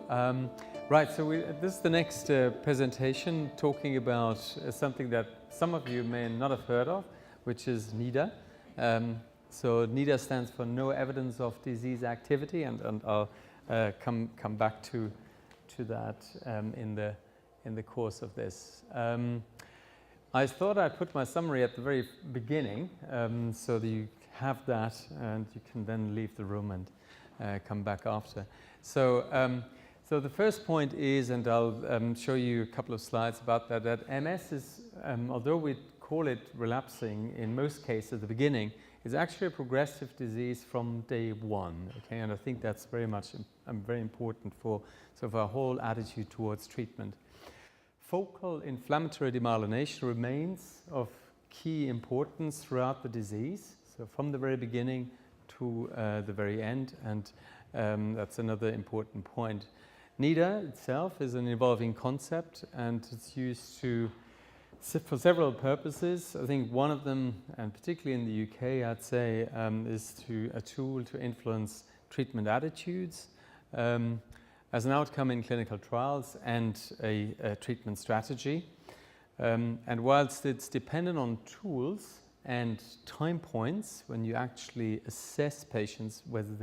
Right, so this is the next presentation talking about something that some of you may not have heard of, which is NEDA. So NEDA stands for No Evidence of Disease Activity, and I'll come back to that in the course of this. I thought I'd put my summary at the very beginning so that you have that and you can then leave the room and come back after. So the first point is, and I'll show you a couple of slides about that, that MS is, although we call it relapsing in most cases at the beginning, is actually a progressive disease from day one, okay? And I think that's very much very important for sort of our whole attitude towards treatment. Focal inflammatory demyelination remains of key importance throughout the disease, so from the very beginning to the very end, and that's another important point. NEDA itself is an evolving concept, and it's used for several purposes. I think one of them, and particularly in the UK, I'd say, is a tool to influence treatment attitudes as an outcome in clinical trials and a treatment strategy. And whilst it's dependent on tools and time points when you actually assess patients whether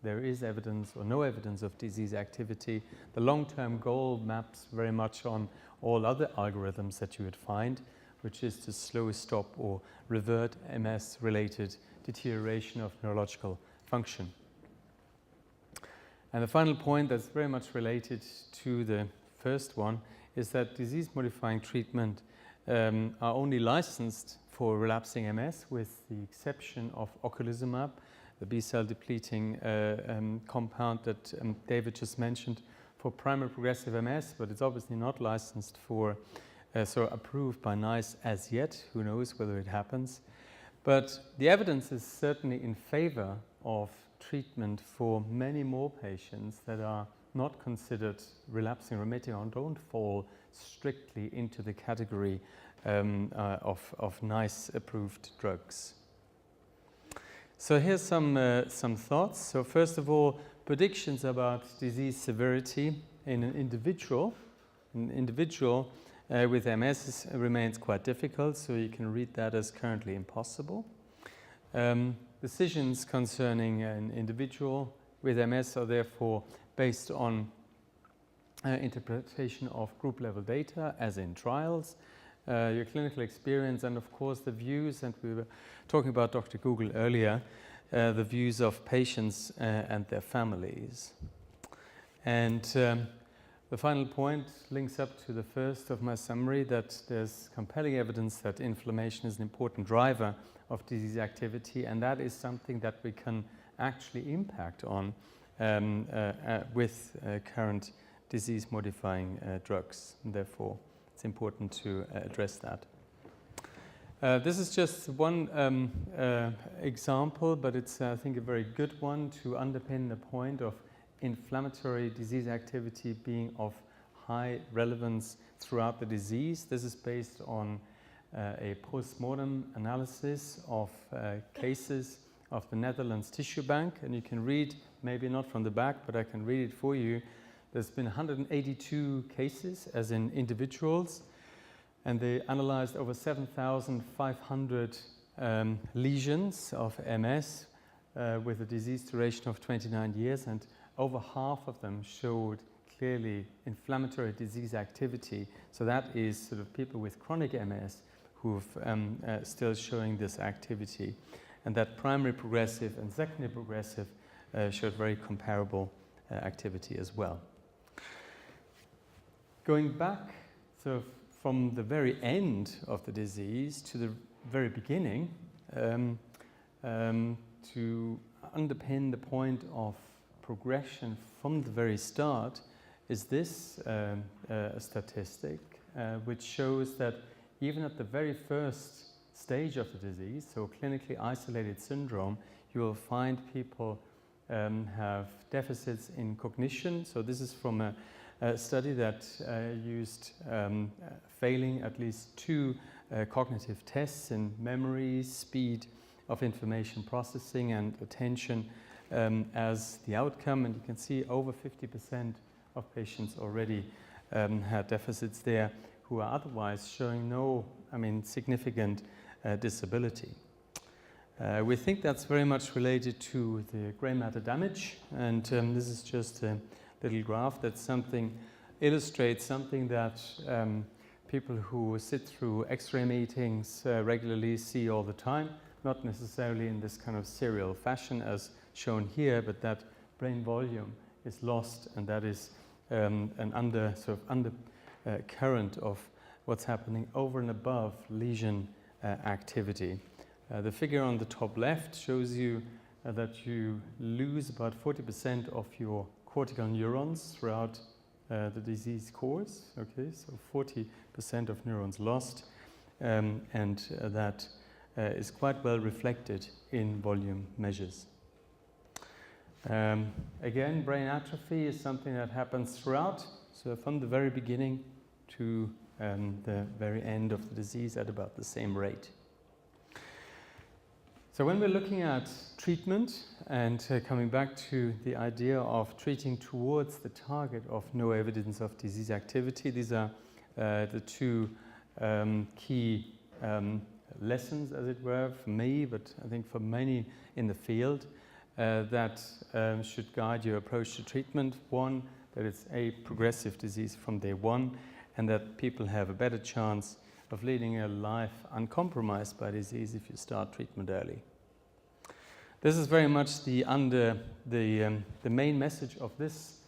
there is evidence or no evidence of disease activity, the long-term goal maps very much on all other algorithms that you would find, which is to slow, stop, or revert MS-related deterioration of neurological function. And the final point that's very much related to the first one is that disease-modifying treatment are only licensed for relapsing MS, with the exception of ocrelizumab, the B-cell depleting compound that David just mentioned, for primary progressive MS, but it's obviously not licensed for, so approved by NICE as yet. Who knows whether it happens. But the evidence is certainly in favor of treatment for many more patients that are not considered relapsing remitting or don't fall strictly into the category of NICE approved drugs. So here's some thoughts. So first of all, predictions about disease severity in an individual. An individual with MS remains quite difficult, so you can read that as currently impossible. Decisions concerning an individual with MS are therefore based on interpretation of group level data, as in trials, your clinical experience, and of course the views, and we were talking about Dr. Google earlier, the views of patients and their families. And the final point links up to the first of my summary, that there's compelling evidence that inflammation is an important driver of disease activity, and that is something that we can actually impact on with current disease-modifying drugs. And therefore, it's important to address that. This is just one example, but it's, I think, a very good one to underpin the point of inflammatory disease activity being of high relevance throughout the disease. This is based on a post-mortem analysis of cases of the Netherlands Tissue Bank, and you can read, maybe not from the back, but I can read it for you. There's been 182 cases, as in individuals, and they analyzed over 7,500 lesions of MS with a disease duration of 29 years, and over half of them showed clearly inflammatory disease activity. So that is sort of people with chronic MS who've still showing this activity. And that primary progressive and secondary progressive showed very comparable activity as well. Going back sort of from the very end of the disease to the very beginning, to underpin the point of progression from the very start, is this a statistic which shows that even at the very first stage of the disease, so clinically isolated syndrome, you will find people have deficits in cognition. So this is from a study that used failing at least 2 cognitive tests in memory, speed of information processing, and attention as the outcome, and you can see over 50% of patients already had deficits there who are otherwise showing no, significant disability. We think that's very much related to the gray matter damage, and this is just a little graph that illustrates something that people who sit through X-ray meetings regularly see all the time, not necessarily in this kind of serial fashion as shown here, but that brain volume is lost, and that is an undercurrent of what's happening over and above lesion activity. The figure on the top left shows you that you lose about 40% of your cortical neurons throughout the disease course. Okay, so 40% of neurons lost, and that is quite well reflected in volume measures. Again, brain atrophy is something that happens throughout, so from the very beginning to the very end of the disease at about the same rate. So when we're looking at treatment and coming back to the idea of treating towards the target of no evidence of disease activity, these are the two key lessons, as it were, for me, but I think for many in the field, that should guide your approach to treatment. One, that it's a progressive disease from day one, and that people have a better chance of leading a life uncompromised by disease if you start treatment early. This is very much the main message of this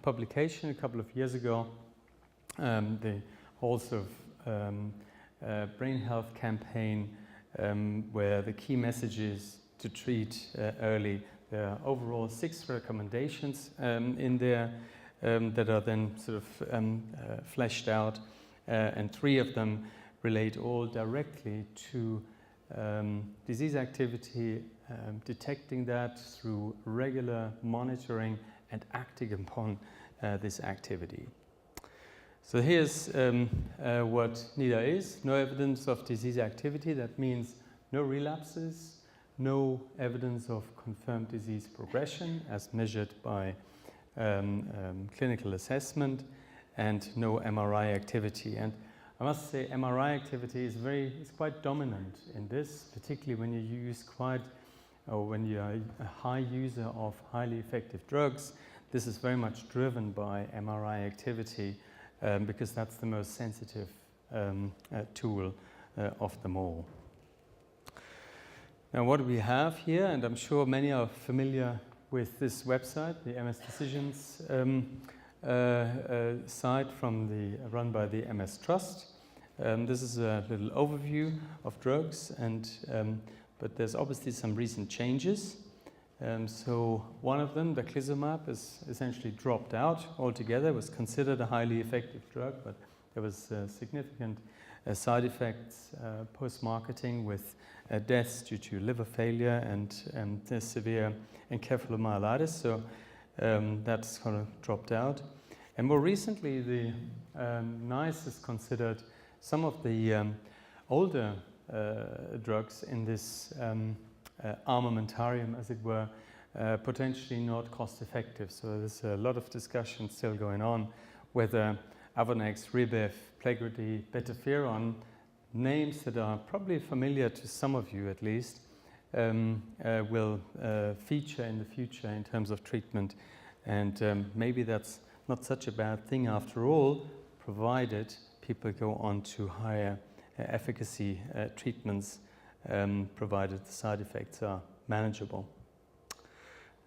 publication a couple of years ago. The whole sort of brain health campaign, where the key message is to treat early. There are overall 6 recommendations in there that are then sort of fleshed out, and 3 of them relate all directly to disease activity, detecting that through regular monitoring and acting upon this activity. So here's what NEDA is: no evidence of disease activity. That means no relapses, no evidence of confirmed disease progression as measured by clinical assessment, and no MRI activity. And I must say, MRI activity is quite dominant in this, particularly when when you are a high user of highly effective drugs. This is very much driven by MRI activity because that's the most sensitive tool of them all. Now, what do we have here? And I'm sure many are familiar with this website, the MS Decisions site run by the MS Trust. This is a little overview of drugs, but there's obviously some recent changes. So one of them, daclizumab, is essentially dropped out altogether. It was considered a highly effective drug, but there was significant side effects post-marketing with deaths due to liver failure and severe encephalomyelitis. So that's kind of dropped out. And more recently, the NICE has considered some of the older drugs in this armamentarium, as it were, potentially not cost effective. So there's a lot of discussion still going on whether Avonex, Rebif, Plegridy, Betaferon, names that are probably familiar to some of you at least, will feature in the future in terms of treatment. And maybe that's not such a bad thing after all, provided people go on to higher efficacy treatments, provided the side effects are manageable.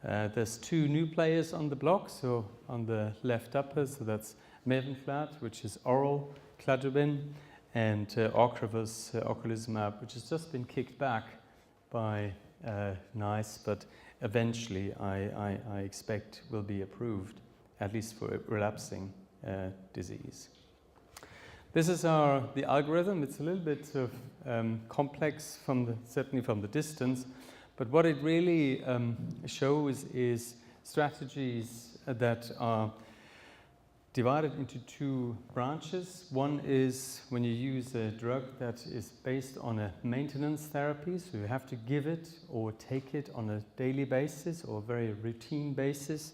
There's 2 new players on the block. So on the left upper, so that's Mavenclad, which is oral cladribine, and Ocrevus, ocrelizumab, which has just been kicked back by NICE, but eventually I expect will be approved, at least for relapsing disease. This is the algorithm. It's a little bit sort of complex certainly from the distance, but what it really shows is strategies that are divided into two branches. One is when you use a drug that is based on a maintenance therapy, so you have to give it or take it on a daily basis or very routine basis,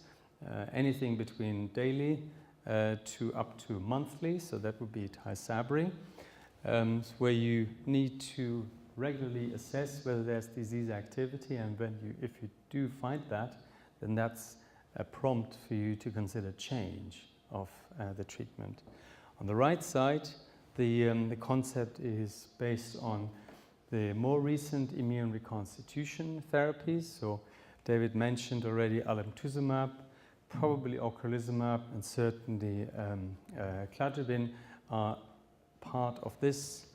anything between daily to up to monthly, so that would be Tysabri, where you need to regularly assess whether there's disease activity, and if you do find that, then that's a prompt for you to consider change of the treatment. On the right side, the concept is based on the more recent immune reconstitution therapies. So David mentioned already alemtuzumab, probably ocrelizumab, and certainly cladribine are part of this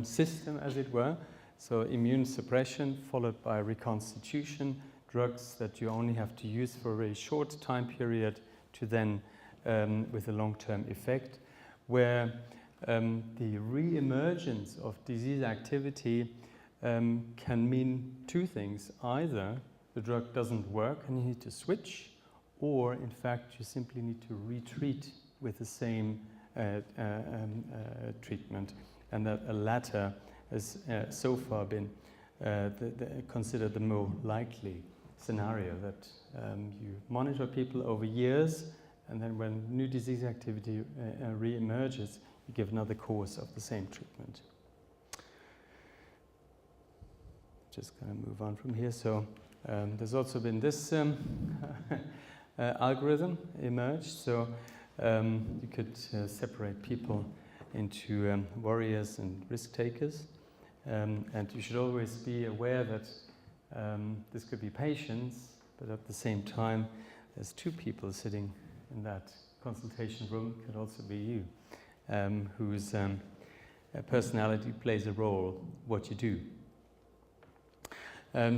system, as it were. So immune suppression followed by reconstitution, drugs that you only have to use for a very short time period to then with a long-term effect, where the re-emergence of disease activity can mean two things. Either the drug doesn't work and you need to switch, or in fact you simply need to retreat with the same treatment, and that a latter has so far been considered the more likely scenario, that you monitor people over years, and then when new disease activity re-emerges, you give another course of the same treatment. Just going to move on from here. So there's also been this algorithm emerged. So you could separate people into warriors and risk takers. And you should always be aware that this could be patients, but at the same time, there's two people sitting in that consultation room. It could also be you, whose personality plays a role, what you do.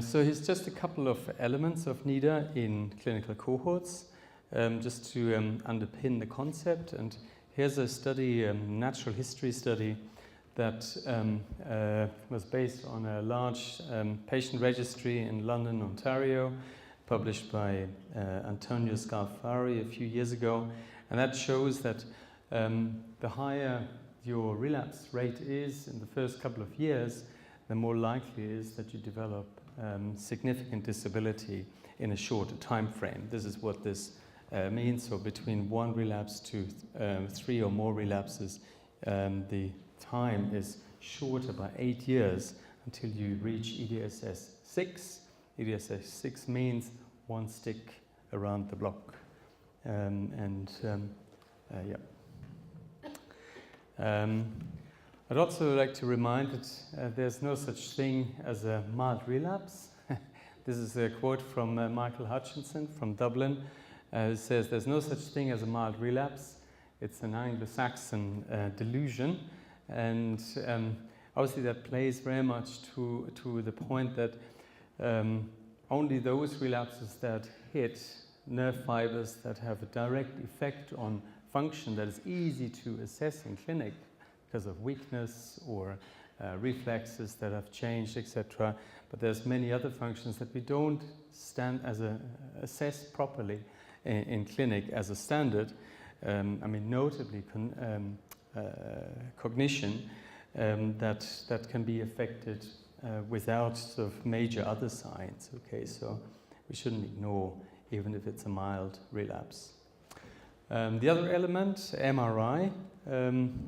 So here's just a couple of elements of NEDA in clinical cohorts, just to underpin the concept. And here's a study, a natural history study, that was based on a large patient registry in London, Ontario, published by Antonio Scalfari a few years ago. And that shows that the higher your relapse rate is in the first couple of years, the more likely it is that you develop significant disability in a shorter time frame. This is what this means. So between one relapse to 3 or more relapses, the time is shorter by 8 years until you reach EDSS 6. EDSS 6 means one stick around the block. I'd also like to remind that there's no such thing as a mild relapse. This is a quote from Michael Hutchinson from Dublin, who says there's no such thing as a mild relapse. It's an Anglo-Saxon delusion. And obviously that plays very much to the point that only those relapses that hit nerve fibers that have a direct effect on function that is easy to assess in clinic because of weakness or reflexes that have changed, etc. But there's many other functions that we don't assess properly in clinic as a standard. Notably cognition, that can be affected without sort of major other signs. Okay, so we shouldn't ignore even if it's a mild relapse. The other element, MRI,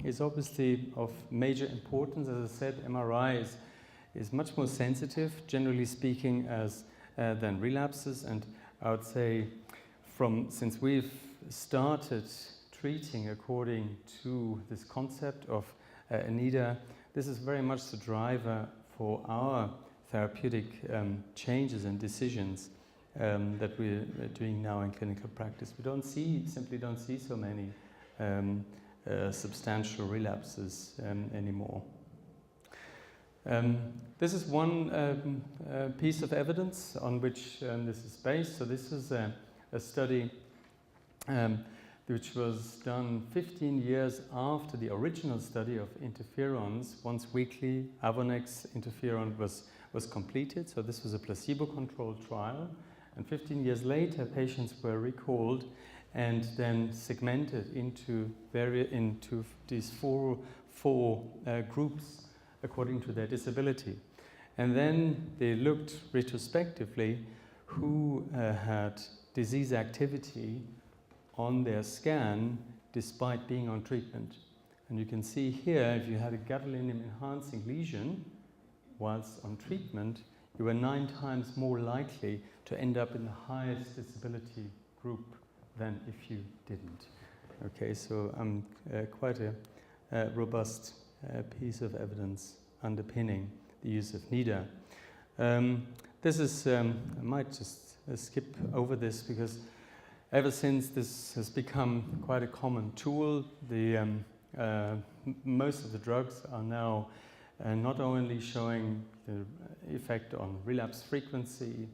is obviously of major importance. As I said, MRI is much more sensitive, generally speaking, than relapses. And I would say, since we've started treating according to this concept of NEDA, this is very much the driver for our therapeutic changes and decisions that we're doing now in clinical practice. We simply don't see so many substantial relapses anymore. This is one piece of evidence on which this is based. So this is a study which was done 15 years after the original study of interferons. Once weekly Avonex interferon was completed. So this was a placebo-controlled trial. And 15 years later, patients were recalled and then segmented into these four groups according to their disability. And then they looked retrospectively who had disease activity on their scan despite being on treatment. And you can see here, if you had a gadolinium enhancing lesion whilst on treatment, you were 9 times more likely to end up in the highest disability group than if you didn't. Okay, so quite a robust piece of evidence underpinning the use of NEDA. This is, I might just skip over this because ever since this has become quite a common tool, most of the drugs are now not only showing the effect on relapse frequency,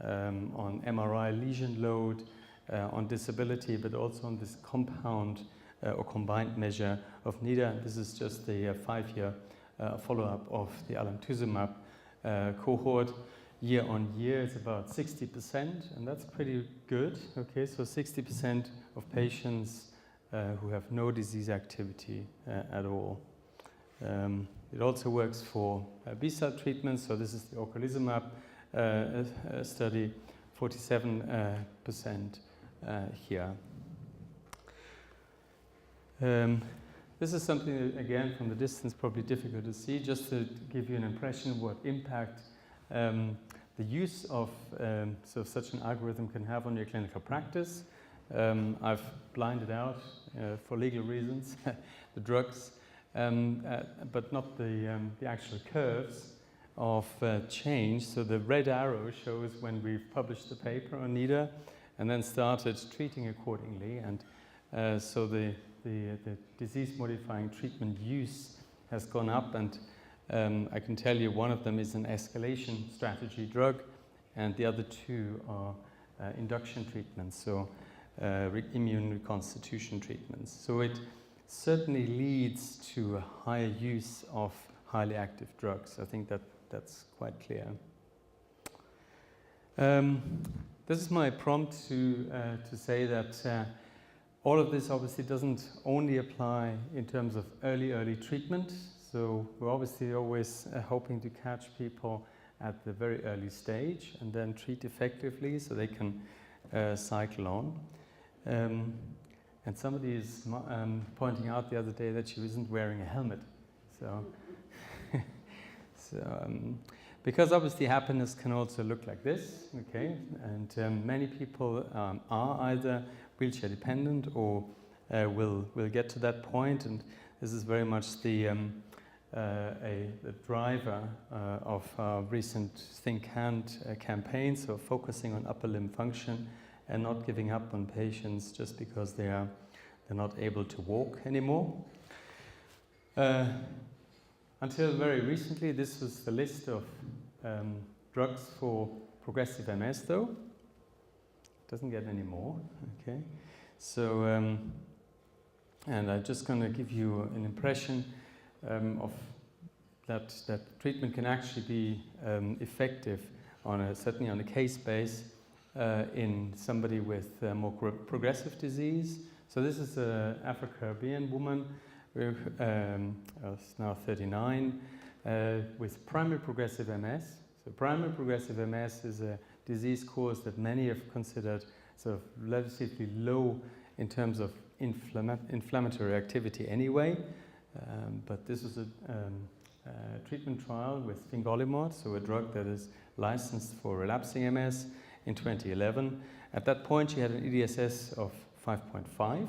on MRI lesion load, on disability, but also on this compound or combined measure of NEDA. This is just the 5-year follow-up of the alemtuzumab cohort. Year on year, it's about 60%, and that's pretty good. Okay, so 60% of patients who have no disease activity at all. It also works for B-cell treatments. So this is the ocrelizumab study, 47% here. This is something, again, from the distance, probably difficult to see, just to give you an impression of what impact the use of such an algorithm can have on your clinical practice. I've blinded out, for legal reasons, the drugs, but not the actual curves of change. So the red arrow shows when we've published the paper on NEDA and then started treating accordingly. And so the disease-modifying treatment use has gone up, and I can tell you one of them is an escalation strategy drug, and the other 2 are induction treatments, so immune reconstitution treatments. So it certainly leads to a higher use of highly active drugs. I think that's quite clear. This is my prompt to say that all of this obviously doesn't only apply in terms of early treatment. So we're obviously always hoping to catch people at the very early stage and then treat effectively so they can cycle on. And somebody is pointing out the other day that she isn't wearing a helmet. So, because obviously happiness can also look like this, okay? And many people are either wheelchair dependent or will get to that point, and this is very much the driver of our recent Think Hand campaign, so focusing on upper limb function and not giving up on patients just because they're not able to walk anymore. Until very recently, this was the list of drugs for progressive MS, though. It doesn't get any more, okay? So, and I'm just going to give you an impression of that treatment can actually be effective certainly on a case base in somebody with more progressive disease. So this is an Afro-Caribbean woman who's now 39 with primary progressive MS. So primary progressive MS is a disease course that many have considered sort of relatively low in terms of inflammatory activity anyway. But this was a treatment trial with fingolimod, so a drug that is licensed for relapsing MS in 2011. At that point, she had an EDSS of 5.5.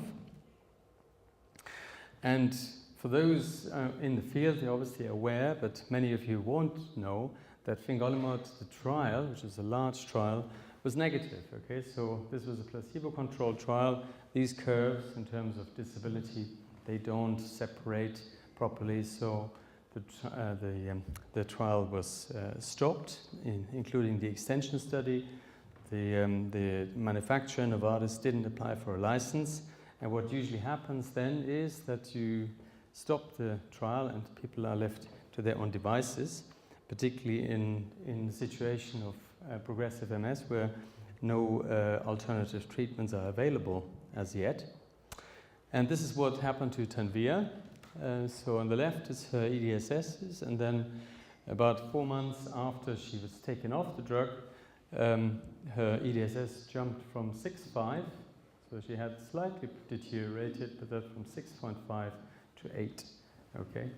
And for those in the field, they're obviously aware, but many of you won't know, that fingolimod, the trial, which is a large trial, was negative. Okay, so this was a placebo-controlled trial. These curves, in terms of disability, they don't separate properly, so the trial was stopped, including the extension study. The manufacturer, Novartis, didn't apply for a license, and what usually happens then is that you stop the trial and people are left to their own devices, particularly in the situation of progressive MS where no alternative treatments are available as yet. And this is what happened to Tanvir. So on the left is her EDSSs, and then about 4 months after she was taken off the drug, her EDSS jumped from 6.5, so she had slightly deteriorated, but that from 6.5 to 8. Okay,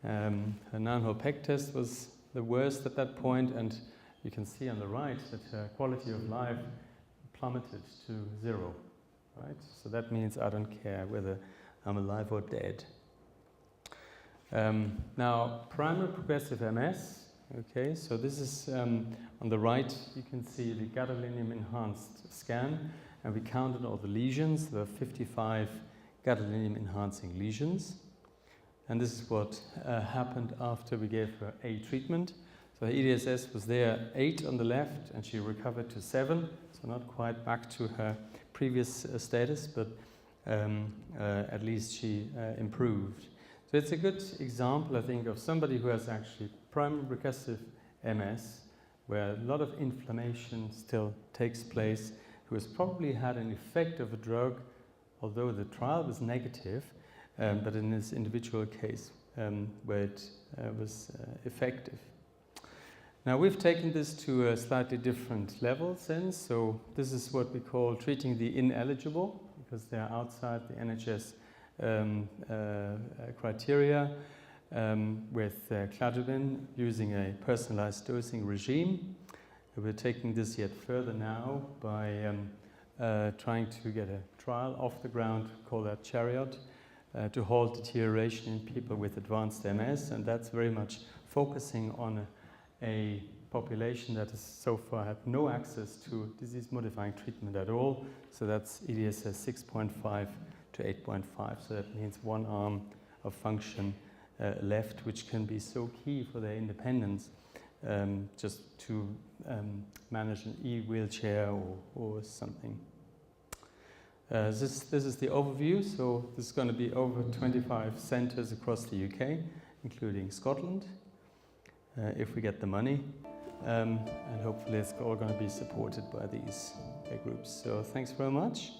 her non-whole peg test was the worst at that point, and you can see on the right that her quality of life plummeted to 0. Right, so that means I don't care whether I'm alive or dead. Now, primary progressive MS. Okay, so this is on the right. You can see the gadolinium enhanced scan, and we counted all the lesions. There were 55 gadolinium enhancing lesions, and this is what happened after we gave her A treatment. So her EDSS was there 8 on the left, and she recovered to 7. So not quite back to her previous status, but at least she improved. So it's a good example, I think, of somebody who has actually primary progressive MS, where a lot of inflammation still takes place, who has probably had an effect of a drug, although the trial was negative, but in this individual case where it was effective. Now we've taken this to a slightly different level since, so this is what we call treating the ineligible, because they are outside the NHS criteria, with cladribine using a personalized dosing regime. We're taking this yet further now by trying to get a trial off the ground, call that Chariot, to halt deterioration in people with advanced MS, and that's very much focusing on a population that has so far had no access to disease-modifying treatment at all. So that's EDSS 6.5 to 8.5. So that means one arm of function left, which can be so key for their independence, just to manage an e-wheelchair or something. This is the overview. So this is going to be over 25 centres across the UK, including Scotland, if we get the money, and hopefully it's all going to be supported by these groups. So thanks very much.